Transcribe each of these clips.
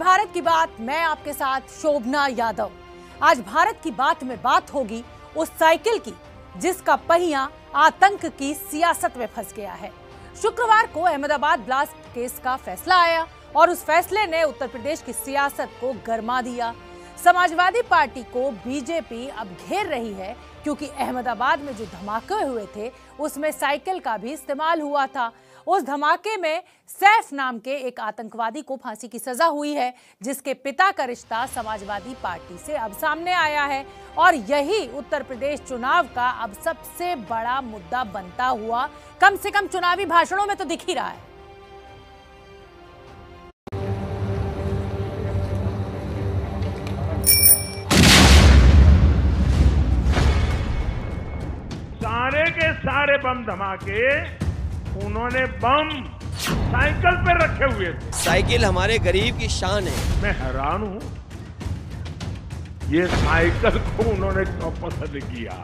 भारत की बात, मैं आपके साथ शोभना यादव। आज भारत की बात में बात होगी उस साइकिल की जिसका पहिया आतंक की सियासत में फंस गया है। शुक्रवार को अहमदाबाद ब्लास्ट केस का फैसला आया और उस फैसले ने उत्तर प्रदेश की सियासत को गरमा दिया। समाजवादी पार्टी को बीजेपी अब घेर रही है क्योंकि अहमदाबाद में जो धमाके हुए थे उसमें साइकिल का भी इस्तेमाल हुआ था। उस धमाके में सैफ नाम के एक आतंकवादी को फांसी की सजा हुई है, जिसके पिता का रिश्ता समाजवादी पार्टी से अब सामने आया है और यही उत्तर प्रदेश चुनाव का अब सबसे बड़ा मुद्दा बनता हुआ कम से कम चुनावी भाषणों में तो दिख ही रहा है। सारे के सारे बम धमाके उन्होंने बम साइकिल पे रखे हुए थे। साइकिल हमारे गरीब की शान है। मैं हैरान हूं, ये साइकिल को उन्होंने क्यों पसंद किया।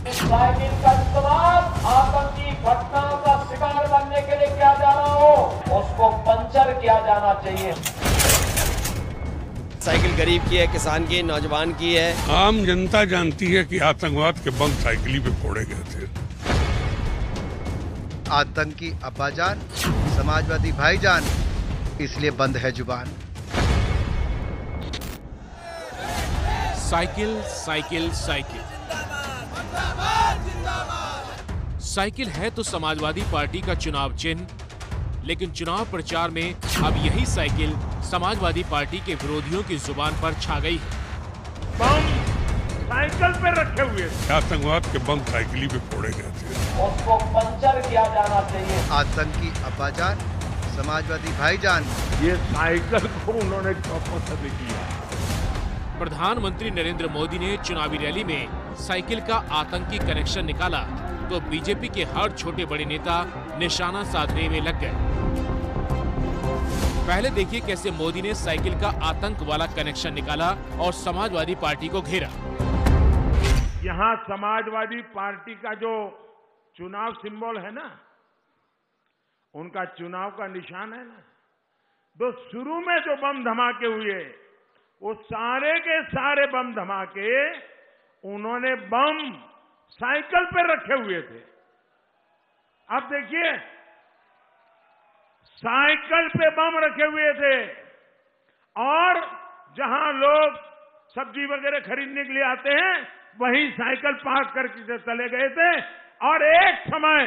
इस साइकिल का इस्तेमाल आतंकी घटनाओं का शिकार बनने के लिए किया जा रहा हो, उसको पंचर किया जाना चाहिए। साइकिल गरीब की है, किसान की, नौजवान की है। आम जनता जानती है कि आतंकवाद के बम साइकिल पे फोड़े गए थे। आतंकी अब्बाजान, समाजवादी भाईजान, इसलिए बंद है जुबान। साइकिल साइकिल साइकिल साइकिल है तो समाजवादी पार्टी का चुनाव चिन्ह, लेकिन चुनाव प्रचार में अब यही साइकिल समाजवादी पार्टी के विरोधियों की जुबान पर छा गई है। बम साइकिल पे रखे हुए थे। आतंकवाद के बम साइकिल पे फोड़े गए थे। उसको पंचर किया जाना चाहिए। आतंकी अब्बाजान, समाजवादी भाईजान, ये साइकिल को उन्होंने क्यों पसंद किया। प्रधानमंत्री नरेंद्र मोदी ने चुनावी रैली में साइकिल का आतंकी कनेक्शन निकाला तो बीजेपी के हर छोटे बड़े नेता निशाना साधने में लग गए। पहले देखिए कैसे मोदी ने साइकिल का आतंक वाला कनेक्शन निकाला और समाजवादी पार्टी को घेरा। यहां समाजवादी पार्टी का जो चुनाव सिंबल है ना, उनका चुनाव का निशान है ना, तो शुरू में जो बम धमाके हुए वो सारे के सारे बम धमाके उन्होंने बम साइकिल पे रखे हुए थे। अब देखिए, साइकिल पे बम रखे हुए थे और जहां लोग सब्जी वगैरह खरीदने के लिए आते हैं वहीं साइकिल पार्क करके चले गए थे और एक समय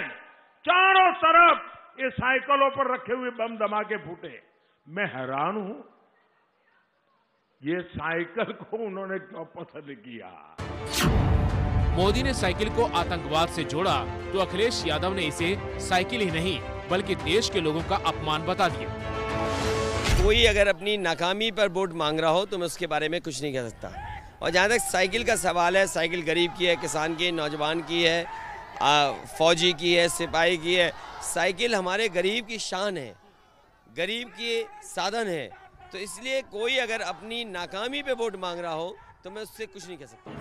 चारों तरफ ये साइकिलों पर रखे हुए बम धमाके फूटे। मैं हैरान हूं, ये साइकिल को उन्होंने क्यों पसंद किया। मोदी ने साइकिल को आतंकवाद से जोड़ा तो अखिलेश यादव ने इसे साइकिल ही नहीं बल्कि देश के लोगों का अपमान बता दिया। कोई अगर अपनी नाकामी पर वोट मांग रहा हो तो मैं उसके बारे में कुछ नहीं कह सकता। और जहाँ तक साइकिल का सवाल है, साइकिल गरीब की है, किसान की, नौजवान की है, फौजी की है, सिपाही की है। साइकिल हमारे गरीब की शान है, गरीब की साधन है। तो इसलिए कोई अगर अपनी नाकामी पे वोट मांग रहा हो तो मैं उससे कुछ नहीं कह सकता।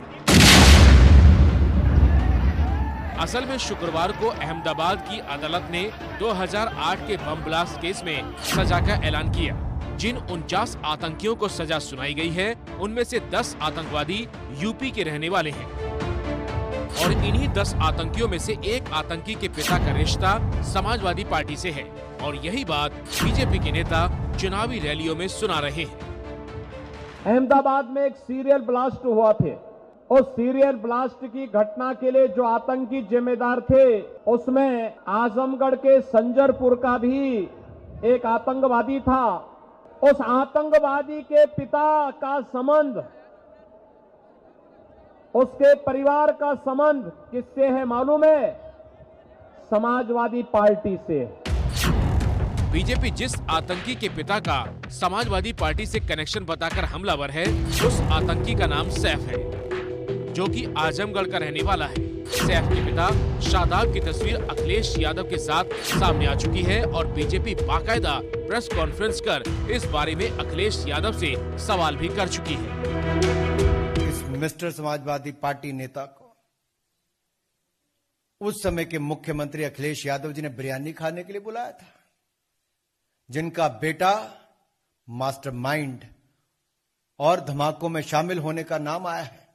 असल में शुक्रवार को अहमदाबाद की अदालत ने 2008 के बम ब्लास्ट केस में सजा का ऐलान किया। जिन 49 आतंकियों को सजा सुनाई गई है उनमें से 10 आतंकवादी यूपी के रहने वाले हैं और इन्हीं 10 आतंकियों में से एक आतंकी के पिता का रिश्ता समाजवादी पार्टी से है और यही बात बीजेपी के नेता चुनावी रैलियों में सुना रहे हैं। अहमदाबाद में एक सीरियल ब्लास्ट हुआ थे। उस सीरियल ब्लास्ट की घटना के लिए जो आतंकी जिम्मेदार थे उसमें आजमगढ़ के संजरपुर का भी एक आतंकवादी था। उस आतंकवादी के पिता का संबंध, उसके परिवार का संबंध किससे है मालूम है? समाजवादी पार्टी से। बीजेपी जिस आतंकी के पिता का समाजवादी पार्टी से कनेक्शन बताकर हमलावर है उस आतंकी का नाम सैफ है, जो कि आजमगढ़ का रहने वाला है। सैफ के पिता शादाब की तस्वीर अखिलेश यादव के साथ सामने आ चुकी है और बीजेपी बाकायदा प्रेस कॉन्फ्रेंस कर इस बारे में अखिलेश यादव से सवाल भी कर चुकी है। इस मिस्टर समाजवादी पार्टी नेता को उस समय के मुख्यमंत्री अखिलेश यादव जी ने बिरयानी खाने के लिए बुलाया था। जिनका बेटा मास्टरमाइंड और धमाकों में शामिल होने का नाम आया है।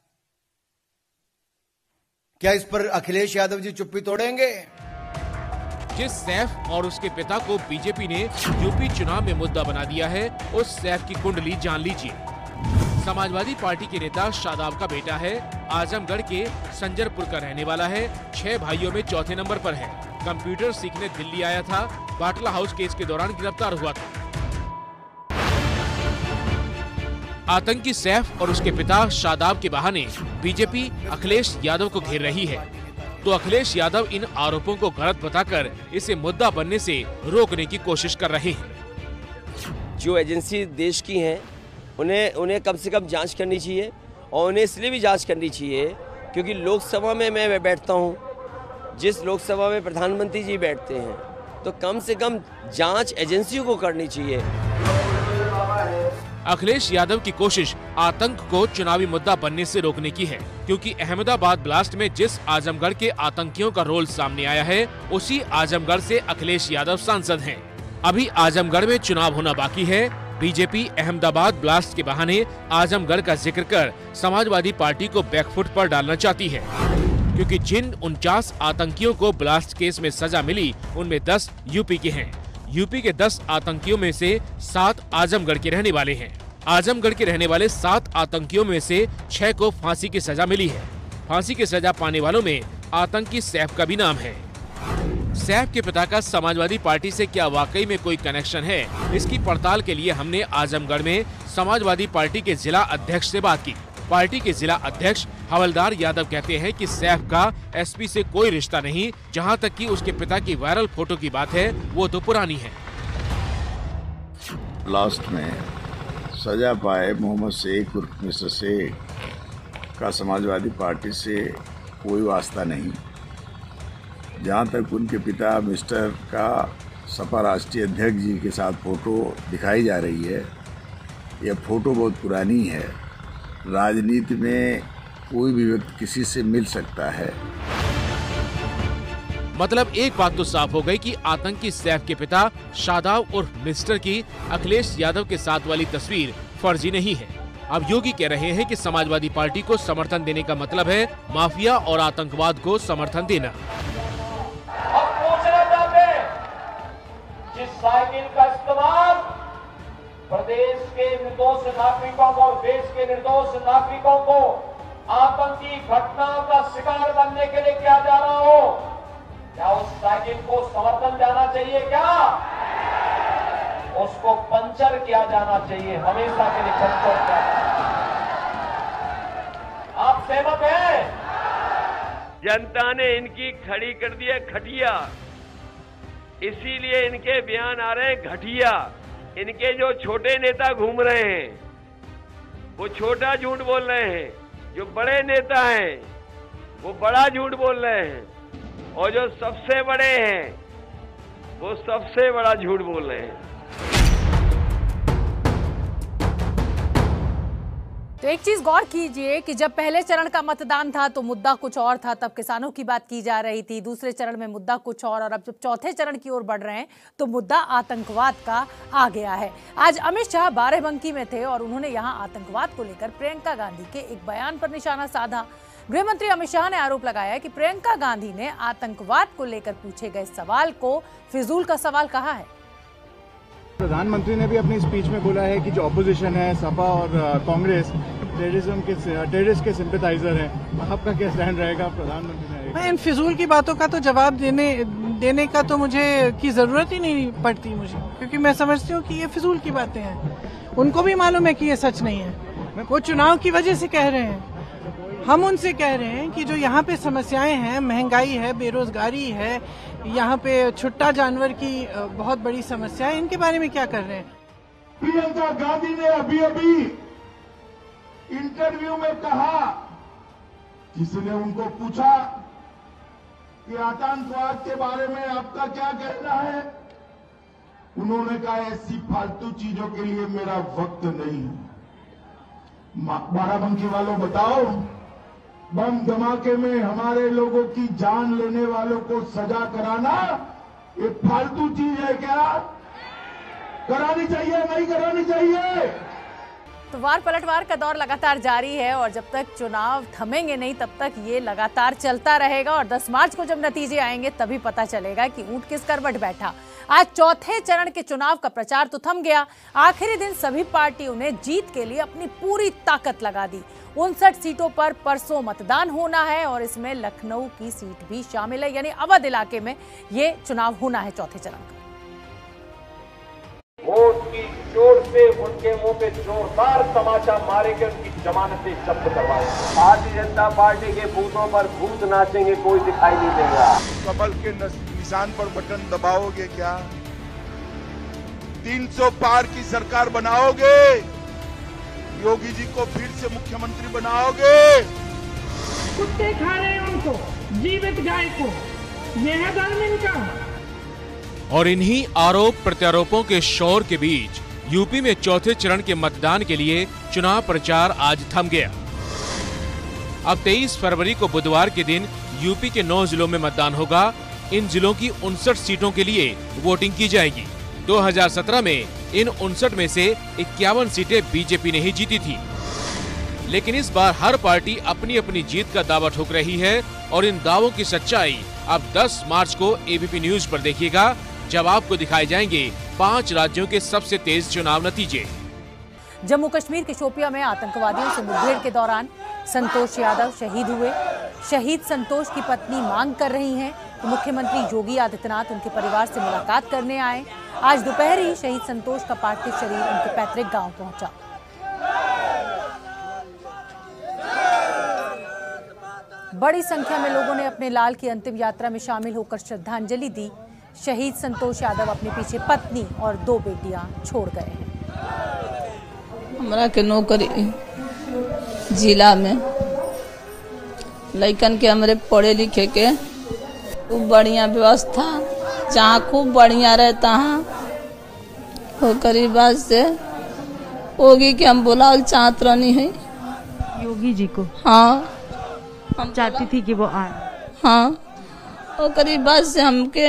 क्या इस पर अखिलेश यादव जी चुप्पी तोड़ेंगे? जिस सैफ और उसके पिता को बीजेपी ने यूपी चुनाव में मुद्दा बना दिया है, उस सैफ की कुंडली जान लीजिए। समाजवादी पार्टी के नेता शादाब का बेटा है, आजमगढ़ के संजरपुर का रहने वाला है, 6 भाइयों में चौथे नंबर पर है। कंप्यूटर सीखने दिल्ली आया था, बाटला हाउस केस के दौरान गिरफ्तार हुआ था। आतंकी सैफ और उसके पिता शादाब के बहाने बीजेपी अखिलेश यादव को घेर रही है, तो अखिलेश यादव इन आरोपों को गलत बताकर इसे मुद्दा बनने से रोकने की कोशिश कर रहे हैं। जो एजेंसी देश की हैं, उन्हें कम से कम जांच करनी चाहिए, और उन्हें इसलिए भी जांच करनी चाहिए क्योंकि लोकसभा में मैं बैठता हूं, जिस लोकसभा में प्रधानमंत्री जी बैठते हैं, तो कम से कम जांच एजेंसियों को करनी चाहिए। अखिलेश यादव की कोशिश आतंक को चुनावी मुद्दा बनने से रोकने की है, क्योंकि अहमदाबाद ब्लास्ट में जिस आजमगढ़ के आतंकियों का रोल सामने आया है, उसी आजमगढ़ से अखिलेश यादव सांसद हैं। अभी आजमगढ़ में चुनाव होना बाकी है। बीजेपी अहमदाबाद ब्लास्ट के बहाने आजमगढ़ का जिक्र कर समाजवादी पार्टी को बैकफुट पर डालना चाहती है, क्योंकि जिन 49 आतंकियों को ब्लास्ट केस में सजा मिली, उनमें 10 यूपी के हैं। यूपी के 10 आतंकियों में से 7 आजमगढ़ के रहने वाले हैं। आजमगढ़ के रहने वाले 7 आतंकियों में से 6 को फांसी की सजा मिली है। फांसी की सजा पाने वालों में आतंकी सैफ का भी नाम है। सैफ के पिता का समाजवादी पार्टी से क्या वाकई में कोई कनेक्शन है, इसकी पड़ताल के लिए हमने आजमगढ़ में समाजवादी पार्टी के जिला अध्यक्ष से बात की। पार्टी के जिला अध्यक्ष हवलदार यादव कहते हैं कि सैफ का एसपी से कोई रिश्ता नहीं। जहां तक कि उसके पिता की वायरल फोटो की बात है, वो तो पुरानी है। लास्ट में सजा पाए मोहम्मद शेख उर्फ मिस्टर शेख का समाजवादी पार्टी से कोई वास्ता नहीं। जहाँ तक उनके पिता मिस्टर का सपा राष्ट्रीय अध्यक्ष जी के साथ फोटो दिखाई जा रही है, यह फोटो बहुत पुरानी है। राजनीति में कोई भी व्यक्ति किसी से मिल सकता है। मतलब एक बात तो साफ हो गई कि आतंकी सैफ के पिता शादाब उर्फ मिस्टर की अखिलेश यादव के साथ वाली तस्वीर फर्जी नहीं है। अब योगी कह रहे हैं कि समाजवादी पार्टी को समर्थन देने का मतलब है माफिया और आतंकवाद को समर्थन देना। हम पूछना चाहते हैं, जिस साइकिल का इस्तेमाल प्रदेश के निर्दोष नागरिकों को, देश के निर्दोष नागरिकों को आतंकी घटनाओं का शिकार बनने के लिए किया जा रहा हो, क्या उस साइकिल को समर्थन जाना चाहिए? क्या उसको पंचर किया जाना चाहिए? हमेशा के लिए पंचर किया जाना। आप सहमत हैं? जनता ने इनकी खड़ी कर दी है खटिया, इसीलिए इनके बयान आ रहे हैं घटिया। इनके जो छोटे नेता घूम रहे हैं, वो छोटा झूठ बोल रहे हैं। जो बड़े नेता हैं, वो बड़ा झूठ बोल रहे हैं, और जो सबसे बड़े हैं, वो सबसे बड़ा झूठ बोल रहे हैं। तो एक चीज गौर कीजिए कि जब पहले चरण का मतदान था तो मुद्दा कुछ और था, तब किसानों की बात की जा रही थी। दूसरे चरण में मुद्दा कुछ और अब जब चौथे चरण की ओर बढ़ रहे हैं तो मुद्दा आतंकवाद का आ गया है। आज अमित शाह बाराबंकी में थे और उन्होंने यहां आतंकवाद को लेकर प्रियंका गांधी के एक बयान पर निशाना साधा। गृह मंत्री अमित शाह ने आरोप लगाया कि प्रियंका गांधी ने आतंकवाद को लेकर पूछे गए सवाल को फिजूल का सवाल कहा है। प्रधानमंत्री ने भी अपनी स्पीच में बोला है कि जो ऑपोजिशन है, सपा और कांग्रेस टेररिस्ट के सिंपैथाइजर हैं। आपका क्या स्टैंड रहेगा? प्रधानमंत्री ने इन फिजूल की बातों का तो जवाब देने का तो मुझे की जरूरत ही नहीं पड़ती मुझे, क्योंकि मैं समझती हूँ कि ये फिजूल की बातें हैं। उनको भी मालूम है कि ये सच नहीं है। वो चुनाव की वजह से कह रहे हैं। हम उनसे कह रहे हैं कि जो यहाँ पे समस्याएं हैं, महंगाई है, बेरोजगारी है, यहाँ पे छुट्टा जानवर की बहुत बड़ी समस्या है, इनके बारे में क्या कर रहे हैं? प्रियंका गांधी ने अभी इंटरव्यू में कहा, किसी ने उनको पूछा कि आतंकवाद के बारे में आपका क्या कहना है, उन्होंने कहा ऐसी फालतू चीजों के लिए मेरा वक्त नहीं है। बाराबंकी वालों बताओ, बम धमाके में हमारे लोगों की जान लेने वालों को सजा कराना ये फालतू चीज है क्या? करानी चाहिए, नहीं करानी चाहिए। तो वार पलटवार का दौर लगातार जारी है और जब तक चुनाव थमेंगे नहीं तब तक ये लगातार चलता रहेगा और 10 मार्च को जब नतीजे आएंगे तभी पता चलेगा कि ऊंट किस करवट बैठा। आज चौथे चरण के चुनाव का प्रचार तो थम गया। आखिरी दिन सभी पार्टियों ने जीत के लिए अपनी पूरी ताकत लगा दी। 59 सीटों पर परसों मतदान होना है और इसमें लखनऊ की सीट भी शामिल है, यानी अवध इलाके में ये चुनाव होना है चौथे चरण का। वोट की चोट से उनके मुंह पे जोरदार तमाचा मारेंगे, उनकी जमानतें जब्त करवाएंगे। भारतीय जनता पार्टी के बूथों पर भूत नाचेंगे, कोई दिखाई नहीं देगा। कमल के निशान पर बटन दबाओगे क्या? 300 पार की सरकार बनाओगे? योगी जी को फिर से मुख्यमंत्री बनाओगे? कुत्ते खा रहे हैं उनको, जीवित गाय को, यह है धर्म इनका। और इन्हीं आरोप प्रत्यारोपों के शोर के बीच यूपी में चौथे चरण के मतदान के लिए चुनाव प्रचार आज थम गया। अब 23 फरवरी को बुधवार के दिन यूपी के 9 जिलों में मतदान होगा। इन जिलों की 59 सीटों के लिए वोटिंग की जाएगी। 2017 में इन 59 में से 51 सीटें बीजेपी ने ही जीती थी, लेकिन इस बार हर पार्टी अपनी अपनी जीत का दावा ठोक रही है और इन दावों की सच्चाई अब 10 मार्च को एबीपी न्यूज पर देखिएगा, जब आपको दिखाए जाएंगे 5 राज्यों के सबसे तेज चुनाव नतीजे। जम्मू कश्मीर के शोपिया में आतंकवादियों से मुठभेड़ के दौरान संतोष यादव शहीद हुए। शहीद संतोष की पत्नी मांग कर रही हैं कि मुख्यमंत्री योगी आदित्यनाथ उनके परिवार से मुलाकात करने आए। आज दोपहर ही शहीद संतोष का पार्थिव शरीर उनके पैतृक गांव पहुंचा। बड़ी संख्या में लोगों ने अपने लाल की अंतिम यात्रा में शामिल होकर श्रद्धांजलि दी। शहीद संतोष यादव अपने पीछे पत्नी और 2 बेटियां छोड़ गए हैं। हमरा के नौकरी जिला में लइकन के हमरे पढ़े लिखे के खूब बढ़िया व्यवस्था, जहाँ खूब बढ़िया रहता है वो करीब से योगी के हम बुलाल चाहत रहनी है। योगी जी को? हाँ, हम चाहती थी कि वो आए। हाँ, वो करीब से हमके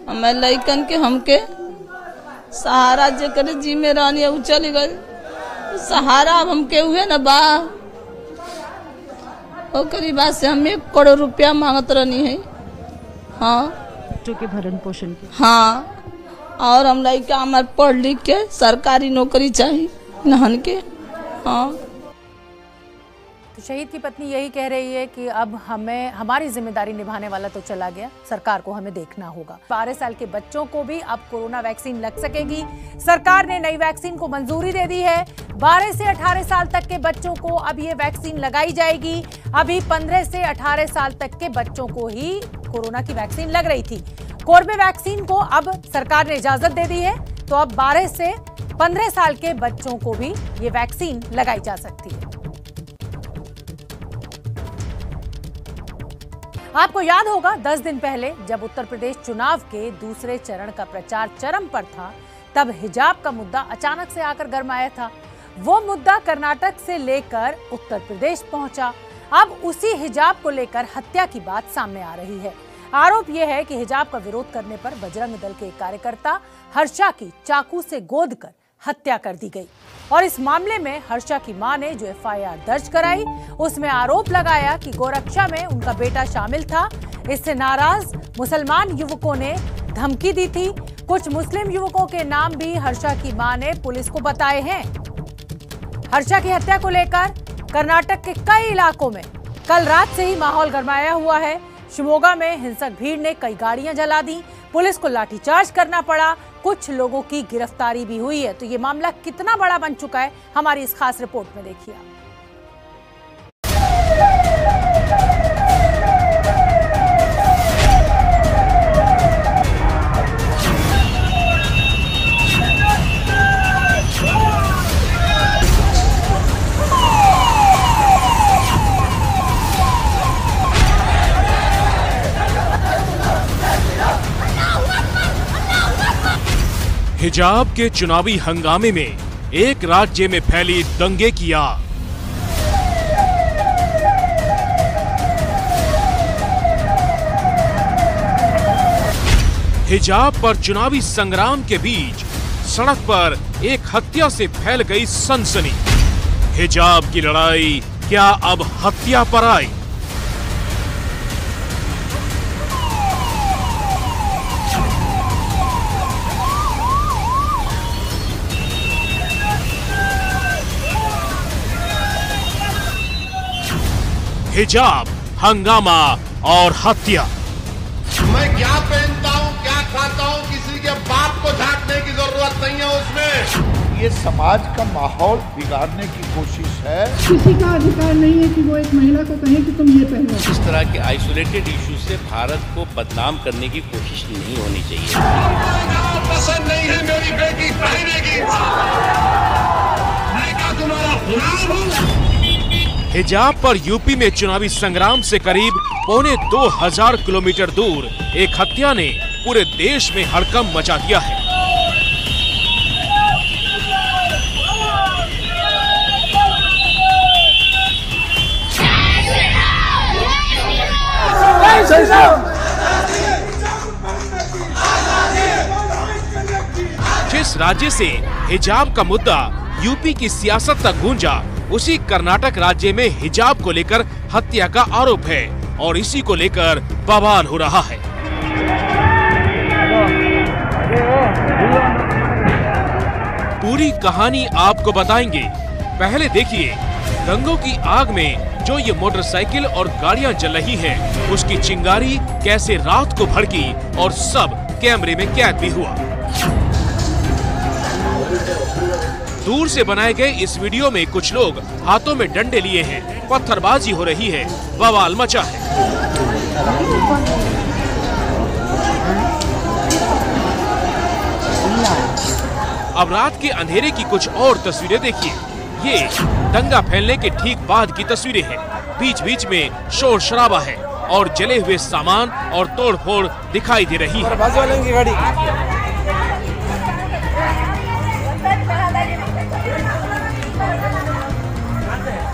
हमें लइकन के हमके सहारा जे करे जी में रहनी है, चली गई सहारा अब हमके हुए न बा। वो करीब से हम 1 करोड़ रुपया मांगत रहनी है। हाँ, बच्चों के भरण पोषण के। हाँ, और हम लइका हमारे पढ़ लिख के सरकारी नौकरी चाहिए नहन के। हाँ, तो शहीद की पत्नी यही कह रही है कि अब हमारी जिम्मेदारी निभाने वाला तो चला गया, सरकार को हमें देखना होगा। 12 साल के बच्चों को भी अब कोरोना वैक्सीन लग सकेगी। सरकार ने नई वैक्सीन को मंजूरी दे दी है। 12 से 18 साल तक के बच्चों को अब ये वैक्सीन लगाई जाएगी। अभी 15 से 18 साल तक के बच्चों को ही कोरोना की वैक्सीन लग रही थी। कोर्बेवैक्सीन को अब सरकार ने इजाजत दे दी है, तो अब 12 से 15 साल के बच्चों को भी ये वैक्सीन लगाई जा सकती है। आपको याद होगा 10 दिन पहले जब उत्तर प्रदेश चुनाव के दूसरे चरण का प्रचार चरम पर था, तब हिजाब का मुद्दा अचानक से आकर गरमाया था। वो मुद्दा कर्नाटक से लेकर उत्तर प्रदेश पहुंचा। अब उसी हिजाब को लेकर हत्या की बात सामने आ रही है। आरोप यह है कि हिजाब का विरोध करने पर बजरंग दल के एक कार्यकर्ता हर्षा की चाकू से गोदकर हत्या कर दी गई और इस मामले में हर्षा की मां ने जो एफआईआर दर्ज कराई, उसमें आरोप लगाया कि गोरक्षा में उनका बेटा शामिल था। इससे नाराज मुसलमान युवकों ने धमकी दी थी। कुछ मुस्लिम युवकों के नाम भी हर्षा की मां ने पुलिस को बताए हैं। हर्षा की हत्या को लेकर कर्नाटक के कई इलाकों में कल रात से ही माहौल गरमाया हुआ है। शिमोगा में हिंसक भीड़ ने कई गाड़ियां जला दी, पुलिस को लाठीचार्ज करना पड़ा, कुछ लोगों की गिरफ्तारी भी हुई है। तो ये मामला कितना बड़ा बन चुका है, हमारी इस खास रिपोर्ट में देखिए। हिजाब के चुनावी हंगामे में एक राज्य में फैली दंगे की आग। हिजाब पर चुनावी संग्राम के बीच सड़क पर एक हत्या से फैल गई सनसनी। हिजाब की लड़ाई क्या अब हत्या पर आई? हिजाब, हंगामा और हत्या। मैं क्या पहनता हूँ, क्या खाता हूँ, किसी के बाप को झांकने की जरूरत नहीं है उसमें। ये समाज का माहौल बिगाड़ने की कोशिश है। किसी का अधिकार नहीं है कि वो एक महिला को कहे कि तुम ये पहनो। इस तरह के आइसोलेटेड इशू से भारत को बदनाम करने की कोशिश नहीं होनी चाहिए। पसंद नहीं है मेरी बेटी पहनेगी, मैं क्या तुम्हारा गुलाम हूँ? हिजाब पर यूपी में चुनावी संग्राम से करीब 2,2500 किलोमीटर दूर एक हत्या ने पूरे देश में हड़कंप मचा दिया है। जिस राज्य से हिजाब का मुद्दा यूपी की सियासत तक गूंजा, उसी कर्नाटक राज्य में हिजाब को लेकर हत्या का आरोप है और इसी को लेकर बवाल हो रहा है। पूरी कहानी आपको बताएंगे। पहले देखिए दंगों की आग में जो ये मोटरसाइकिल और गाड़ियां जल रही हैं, उसकी चिंगारी कैसे रात को भड़की और सब कैमरे में कैद भी हुआ। दूर से बनाए गए इस वीडियो में कुछ लोग हाथों में डंडे लिए हैं, पत्थरबाजी हो रही है, बवाल मचा है। अब रात के अंधेरे की कुछ और तस्वीरें देखिए। ये दंगा फैलने के ठीक बाद की तस्वीरें हैं। बीच बीच में शोर शराबा है और जले हुए सामान और तोड़फोड़ दिखाई दे रही है।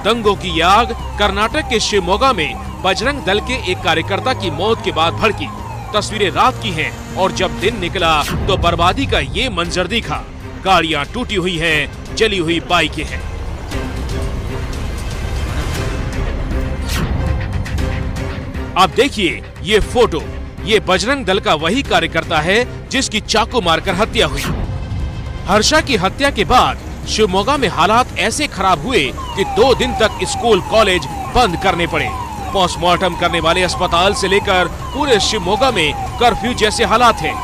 दंगों की आग कर्नाटक के शिवमोगा में बजरंग दल के एक कार्यकर्ता की मौत के बाद भड़की। तस्वीरें रात की हैं और जब दिन निकला तो बर्बादी का ये मंजर दिखा। गाड़ियां टूटी हुई हैं, जली हुई बाइकें हैं। अब देखिए ये फोटो। ये बजरंग दल का वही कार्यकर्ता है जिसकी चाकू मारकर हत्या हुई। हर्षा की हत्या के बाद शिवमोगा में हालात ऐसे खराब हुए कि 2 दिन तक स्कूल कॉलेज बंद करने पड़े। पोस्टमार्टम करने वाले अस्पताल से लेकर पूरे शिवमोगा में कर्फ्यू जैसे हालात हैं।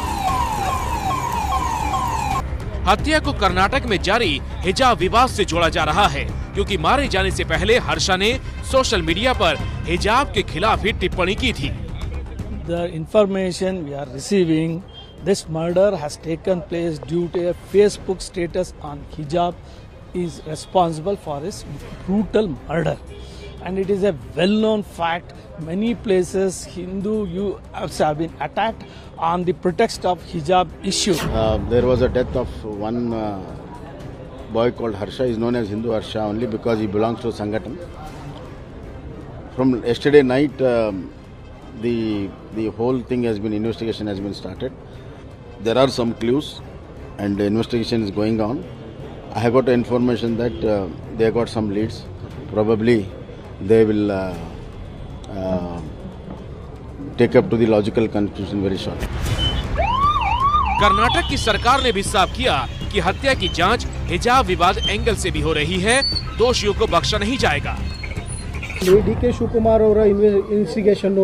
हत्या को कर्नाटक में जारी हिजाब विवाद से जोड़ा जा रहा है, क्योंकि मारे जाने से पहले हर्षा ने सोशल मीडिया पर हिजाब के खिलाफ ही टिप्पणी की थी। The information we are receiving, this murder has taken place due to a Facebook status on hijab is responsible for this brutal murder, and it is a well-known fact. Many places Hindu youths have been attacked on the pretext of hijab issue. There was a death of one boy called Harsha. He is known as Hindu Harsha only because he belongs to Sangathan. From yesterday night, the whole thing has been, investigation has been started. There are some clues and the investigation is going on. I have got information that they got some leads. Probably they will take up to the logical conclusion very shortly. Karnataka की सरकार ने भी साफ किया कि हत्या की जांच हिजाब विवाद एंगल से भी हो रही है। दोषियों को बख्शा नहीं जाएगा। ಡಿ.ಕೆ. ಶಿವಕುಮಾರ್ ಅವರ ಇನ್ವೆಸ್ಟಿಗೇಷನ್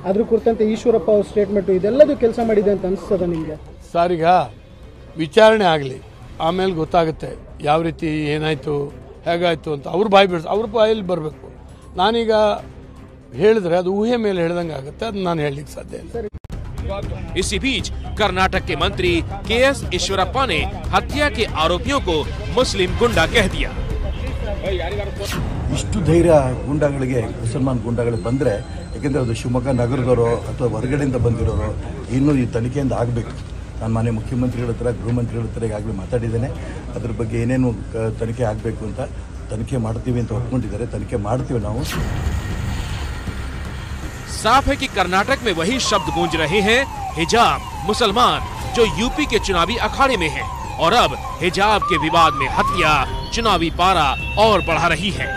ಅದ್ರ ಕುರಿತಂತೆ ಈಶ್ವರಪ್ಪ ಅವರ ಸ್ಟೇಟ್ಮೆಂಟ್ ಇದೆಲ್ಲದೂ ಕೆಲಸ ಮಾಡಿದೆ ಅಂತ ಅನಿಸ್ತದ ನಿಮಗೆ? ಸರ್, ಈಗ ವಿಚಾರಣೆ ಆಗಲಿ, ಆಮೇಲೆ ಗೊತ್ತಾಗುತ್ತೆ ಯಾವ ರೀತಿ ಏನಾಯ್ತು ಹೇಗಾಯ್ತು ಅಂತ. ಅವ್ರ ಬಾಯಲ್ಲಿ ಬರಬೇಕು. ನಾನೀಗ ಹೇಳಿದ್ರೆ ಅದು ಊಹೆ ಮೇಲೆ ಹೇಳ್ದಂಗೆ ಆಗುತ್ತೆ, ಅದು ನಾನು ಹೇಳಲಿಕ್ಕೆ ಸಾಧ್ಯ ಇಲ್ಲ. इसी बीच कर्नाटक के मंत्री के.एस. ईश्वरप्पा ने हत्या के आरोपियों को मुस्लिम गुंडा कह दिया। ಇಷ್ಟು ಧೈರ್ಯ ಗುಂಡಾಗಳಿಗೆ, ಮುಸಲ್ಮಾನ್ ಗುಂಡಾಗಳಿಗೆ ಬಂದರೆ, ಯಾಕೆಂದರೆ ಅದು ಶಿವಮೊಗ್ಗ ನಗರದವರು ಅಥವಾ ಹೊರಗಡೆಯಿಂದ ಬಂದಿರೋರು, ಇನ್ನೂ ಈ ತನಿಖೆಯಿಂದ ಆಗಬೇಕು. ನಾನು ಮಾನ್ಯ ಮುಖ್ಯಮಂತ್ರಿಗಳ ಹತ್ರ, ಗೃಹ ಮಂತ್ರಿಗಳ ಹತ್ರ ಈಗಾಗಲೇ ಮಾತಾಡಿದ್ದೇನೆ. ಅದ್ರ ಬಗ್ಗೆ ಏನೇನು ತನಿಖೆ ಆಗಬೇಕು ಅಂತ ತನಿಖೆ ಮಾಡ್ತೀವಿ ಅಂತ ಒಪ್ಕೊಂಡಿದ್ದಾರೆ. ತನಿಖೆ ಮಾಡ್ತೀವಿ ನಾವು. साफ है कि कर्नाटक में वही शब्द गूंज रहे हैं, हिजाब, मुसलमान, जो यूपी के चुनावी अखाड़े में है। और अब हिजाब के विवाद में हत्या चुनावी पारा और बढ़ा रही है।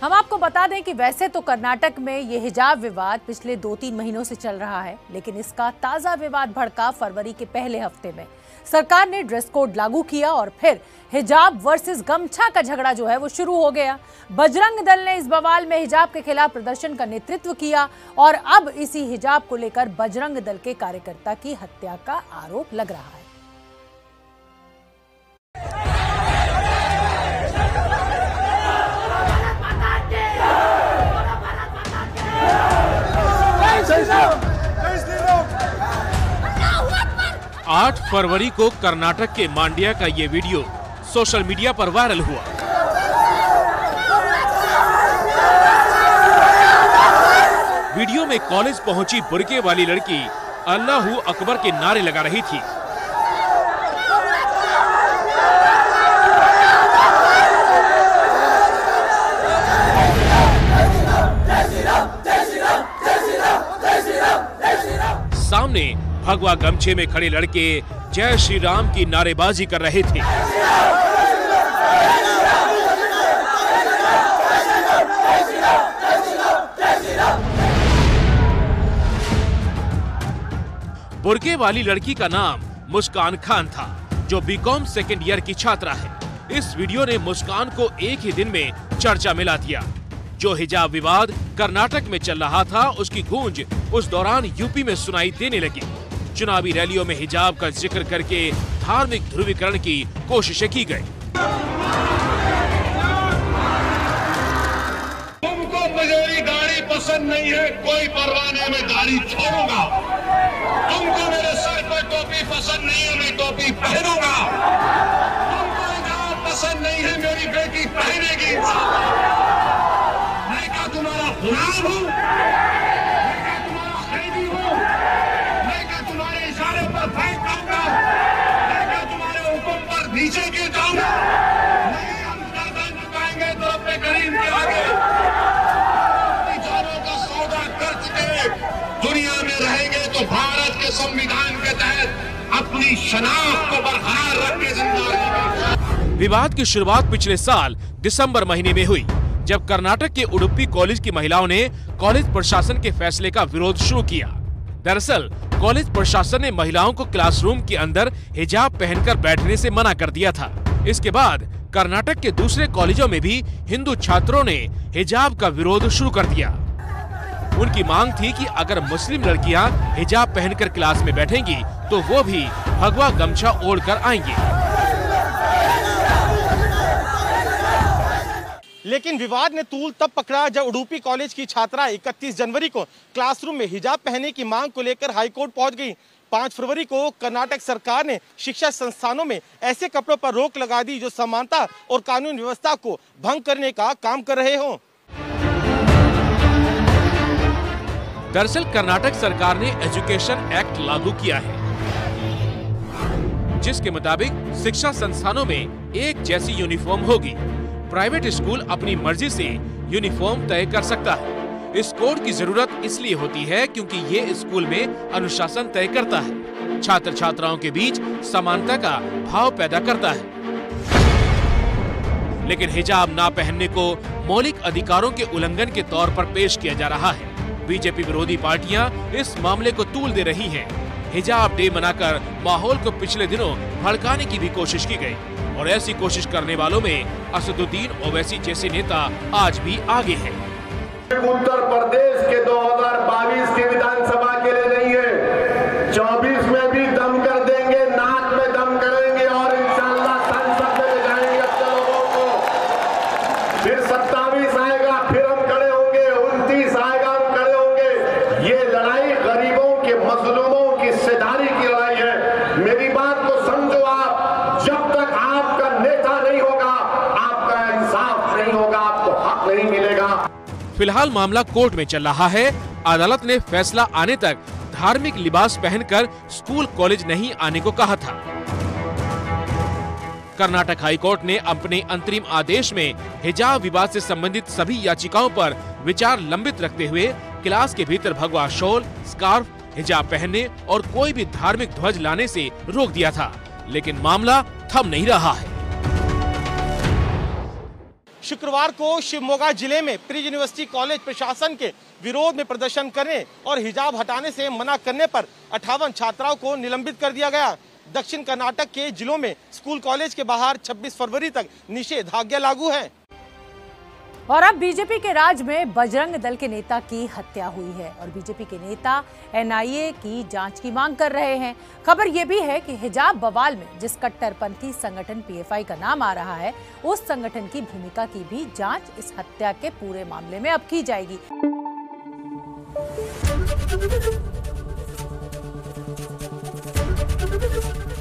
हम आपको बता दें कि वैसे तो कर्नाटक में ये हिजाब विवाद पिछले 2-3 महीनों से चल रहा है, लेकिन इसका ताजा विवाद भड़का फरवरी के पहले हफ्ते में। सरकार ने ड्रेस कोड लागू किया और फिर हिजाब वर्सेस गमछा का झगड़ा जो है वो शुरू हो गया। बजरंग दल ने इस बवाल में हिजाब के खिलाफ प्रदर्शन का नेतृत्व किया और अब इसी हिजाब को लेकर बजरंग दल के कार्यकर्ता की हत्या का आरोप लग रहा है। आठ फरवरी को कर्नाटक के मांड्या का ये वीडियो सोशल मीडिया पर वायरल हुआ। वीडियो में कॉलेज पहुंची बुर्के वाली लड़की अल्लाहू अकबर के नारे लगा रही थी। सामने भगवा गमछे में खड़े लड़के जय श्री राम की नारेबाजी कर रहे थे। बुर्के वाली लड़की का नाम मुस्कान खान था, जो बीकॉम सेकेंड ईयर की छात्रा है। इस वीडियो ने मुस्कान को एक ही दिन में चर्चा मिला दिया। जो हिजाब विवाद कर्नाटक में चल रहा था, उसकी गूंज उस दौरान यूपी में सुनाई देने लगी। चुनावी रैलियों में हिजाब का जिक्र करके धार्मिक ध्रुवीकरण की कोशिशें की गई। तुमको मेरी गाड़ी पसंद नहीं है, कोई परवाह नहीं, मैं गाड़ी छोड़ूंगा। तुमको मेरे सर पर टोपी पसंद नहीं है, मैं टोपी पहनूंगा। तुमको हिजाब पसंद नहीं है, मेरी बेटी पहनेगी। मैं क्या तुम्हारा गुलाम हूँ? मैं क्या तुम्हारा खैदी हूँ? मैं क्या तुम्हारे इशारे पर फेंक पाऊंगा? मैं क्या तुम्हारे हुक्म पर नीचे गिर जाऊंगा? नहीं, हम गर्दन झुकाएंगे तो अपने करीम के आगे अपनी जानों का सौदा कर चुके दुनिया में रहेंगे तो भारत के संविधान के तहत अपनी शनाख्त को बरकरार रख के जिंदा रहेंगे। विवाद की शुरुआत पिछले साल दिसंबर महीने में हुई, जब कर्नाटक के उडुपी कॉलेज की महिलाओं ने कॉलेज प्रशासन के फैसले का विरोध शुरू किया। दरअसल कॉलेज प्रशासन ने महिलाओं को क्लासरूम के अंदर हिजाब पहनकर बैठने से मना कर दिया था। इसके बाद कर्नाटक के दूसरे कॉलेजों में भी हिंदू छात्रों ने हिजाब का विरोध शुरू कर दिया। उनकी मांग थी कि अगर मुस्लिम लड़कियां हिजाब पहनकर क्लास में बैठेंगी तो वो भी भगवा गमछा ओढ़कर आएंगी। लेकिन विवाद ने तूल तब पकड़ा जब उडुपी कॉलेज की छात्रा 31 जनवरी को क्लासरूम में हिजाब पहनने की मांग को लेकर हाईकोर्ट पहुंच गई। 5 फरवरी को कर्नाटक सरकार ने शिक्षा संस्थानों में ऐसे कपड़ों पर रोक लगा दी जो समानता और कानून व्यवस्था को भंग करने का काम कर रहे हों। दरअसल कर्नाटक सरकार ने एजुकेशन एक्ट लागू किया है, जिसके मुताबिक शिक्षा संस्थानों में एक जैसी यूनिफॉर्म होगी। प्राइवेट स्कूल अपनी मर्जी से यूनिफॉर्म तय कर सकता है। इस कोड की जरूरत इसलिए होती है क्योंकि ये स्कूल में अनुशासन तय करता है, छात्र छात्राओं के बीच समानता का भाव पैदा करता है। लेकिन हिजाब ना पहनने को मौलिक अधिकारों के उल्लंघन के तौर पर पेश किया जा रहा है। बीजेपी विरोधी पार्टियां इस मामले को तूल दे रही हैं। हिजाब डे मनाकर माहौल को पिछले दिनों भड़काने की भी कोशिश की गई और ऐसी कोशिश करने वालों में असदुद्दीन ओवैसी जैसे नेता आज भी आगे हैं। उत्तर प्रदेश के 2022 के विधानसभा के लिए नहीं है, 24 में भी दम कर देंगे, नाक में दम करेंगे और इंशाअल्लाह संसद में ले जाएंगे अपने लोगों को। फिर 27 आएगा, फिर हम खड़े होंगे, 29 आएगा, हम खड़े होंगे। ये लड़ाई गरीबों के, मजलूमों की हिस्सेदारी की लड़ाई है। मेरी बात को समझो आप, जब तक आपका नेता नहीं होगा, आपका इंसाफ नहीं होगा, आपको हक नहीं मिलेगा। फिलहाल मामला कोर्ट में चल रहा है। अदालत ने फैसला आने तक धार्मिक लिबास पहनकर स्कूल कॉलेज नहीं आने को कहा था। कर्नाटक हाईकोर्ट ने अपने अंतरिम आदेश में हिजाब विवाद से संबंधित सभी याचिकाओं पर विचार लंबित रखते हुए क्लास के भीतर भगवा शॉल, स्कार्फ हिजाब पहनने और कोई भी धार्मिक ध्वज लाने से रोक दिया था, लेकिन मामला थम नहीं रहा है। शुक्रवार को शिवमोगा जिले में प्री यूनिवर्सिटी कॉलेज प्रशासन के विरोध में प्रदर्शन करने और हिजाब हटाने से मना करने पर 58 छात्राओं को निलंबित कर दिया गया। दक्षिण कर्नाटक के जिलों में स्कूल कॉलेज के बाहर 26 फरवरी तक निषेधाज्ञा लागू है। और अब बीजेपी के राज में बजरंग दल के नेता की हत्या हुई है और बीजेपी के नेता एनआईए की जांच की मांग कर रहे हैं। खबर यह भी है कि हिजाब बवाल में जिस कट्टरपंथी संगठन पीएफआई का नाम आ रहा है, उस संगठन की भूमिका की भी जांच इस हत्या के पूरे मामले में अब की जाएगी।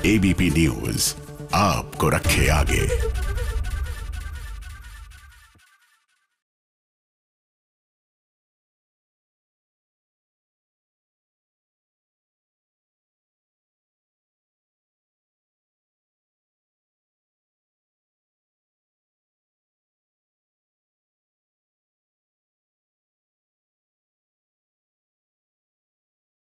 एबीपी न्यूज आपको रखे आगे।